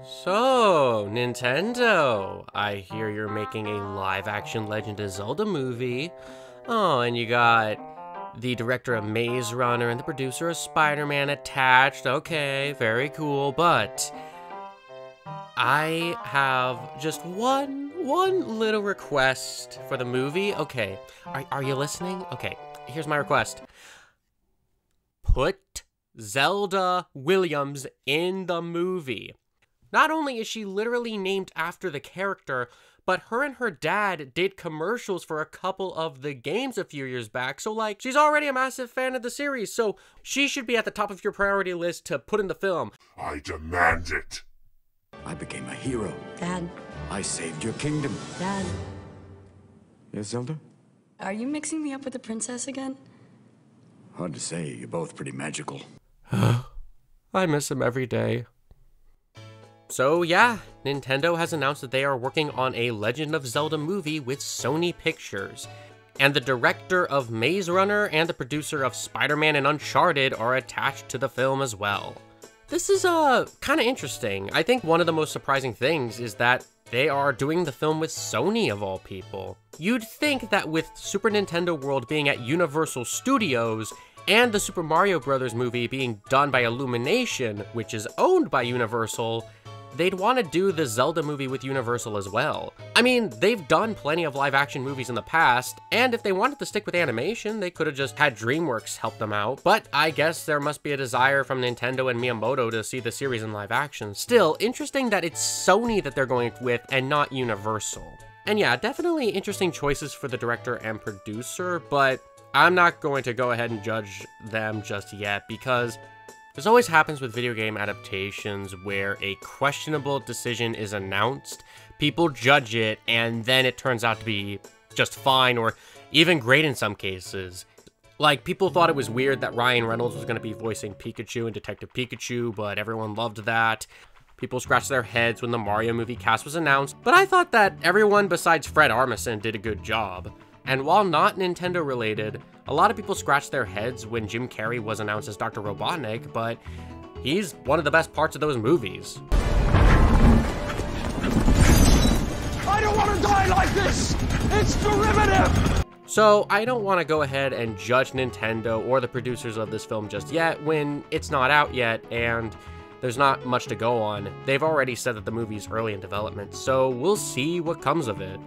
So, Nintendo, I hear you're making a live-action Legend of Zelda movie. Oh, and you got the director of Maze Runner and the producer of Spider-Man attached. Okay, very cool, but I have just one little request for the movie. Okay, are you listening? Okay, here's my request. Put Zelda Williams in the movie. Not only is she literally named after the character, but her and her dad did commercials for a couple of the games a few years back, so like, she's already a massive fan of the series, so she should be at the top of your priority list to put in the film. I demand it. I became a hero. Dad. I saved your kingdom. Dad. Yes, Zelda? Are you mixing me up with the princess again? Hard to say. You're both pretty magical. I miss him every day. So yeah, Nintendo has announced that they are working on a Legend of Zelda movie with Sony Pictures. And the director of Maze Runner and the producer of Spider-Man and Uncharted are attached to the film as well. This is kind of interesting. I think one of the most surprising things is that they are doing the film with Sony of all people. You'd think that with Super Nintendo World being at Universal Studios and the Super Mario Bros. Movie being done by Illumination, which is owned by Universal, they'd want to do the Zelda movie with Universal as well. I mean, they've done plenty of live-action movies in the past, and if they wanted to stick with animation, they could have just had DreamWorks help them out. But I guess there must be a desire from Nintendo and Miyamoto to see the series in live-action. Still, interesting that it's Sony that they're going with and not Universal. And yeah, definitely interesting choices for the director and producer, but I'm not going to go ahead and judge them just yet, because this always happens with video game adaptations where a questionable decision is announced, people judge it, and then it turns out to be just fine or even great in some cases. Like, people thought it was weird that Ryan Reynolds was going to be voicing Pikachu in Detective Pikachu, but everyone loved that. People scratched their heads when the Mario movie cast was announced, but I thought that everyone besides Fred Armisen did a good job. And while not Nintendo related, a lot of people scratched their heads when Jim Carrey was announced as Dr. Robotnik, but he's one of the best parts of those movies. I don't want to die like this! It's derivative! So I don't want to go ahead and judge Nintendo or the producers of this film just yet when it's not out yet and there's not much to go on. They've already said that the movie's early in development, so we'll see what comes of it.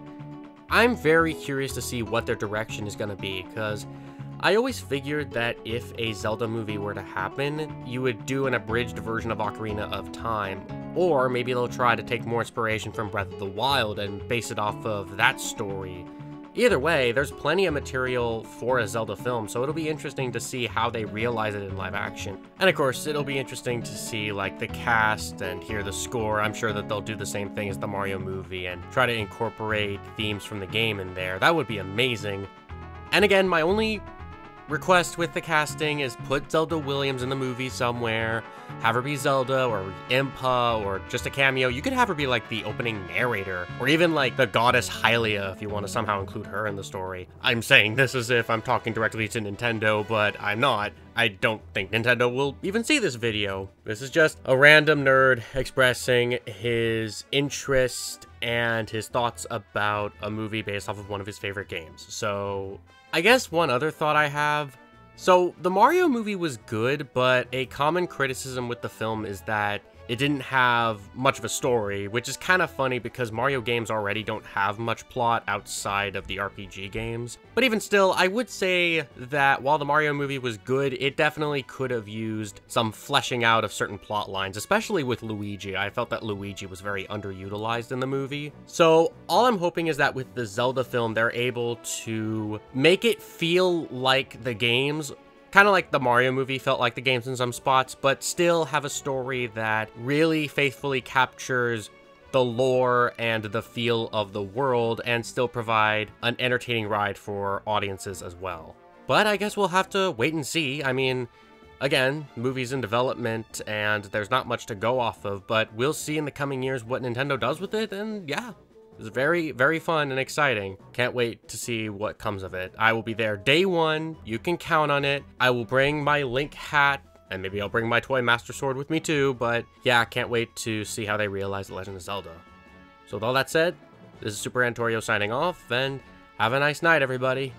I'm very curious to see what their direction is going to be, because I always figured that if a Zelda movie were to happen, you would do an abridged version of Ocarina of Time, or maybe they'll try to take more inspiration from Breath of the Wild and base it off of that story. Either way, there's plenty of material for a Zelda film, so it'll be interesting to see how they realize it in live action. And of course, it'll be interesting to see like the cast and hear the score. I'm sure that they'll do the same thing as the Mario movie and try to incorporate themes from the game in there. That would be amazing. And again, my only request with the casting is put Zelda Williams in the movie somewhere, have her be Zelda or Impa or just a cameo. You could have her be like the opening narrator or even like the goddess Hylia if you want to somehow include her in the story. I'm saying this as if I'm talking directly to Nintendo, but I'm not. I don't think Nintendo will even see this video. This is just a random nerd expressing his interest and his thoughts about a movie based off of one of his favorite games. So I guess one other thought I have. So the Mario movie was good, but a common criticism with the film is that it didn't have much of a story, which is kind of funny because Mario games already don't have much plot outside of the RPG games. But even still, I would say that while the Mario movie was good, it definitely could have used some fleshing out of certain plot lines, especially with Luigi. I felt that Luigi was very underutilized in the movie. So all I'm hoping is that with the Zelda film, they're able to make it feel like the games, kind of like the Mario movie felt like the games in some spots, but still have a story that really faithfully captures the lore and the feel of the world and still provide an entertaining ride for audiences as well. But I guess we'll have to wait and see. I mean, again, movie's in development and there's not much to go off of, but we'll see in the coming years what Nintendo does with it, and yeah. It's very, very fun and exciting. Can't wait to see what comes of it. I will be there day one. You can count on it. I will bring my Link hat And maybe I'll bring my toy Master Sword with me too, but yeah, I can't wait to see how they realize The Legend of Zelda. So with all that said, this is Super AntOreo signing off, and have a nice night, everybody.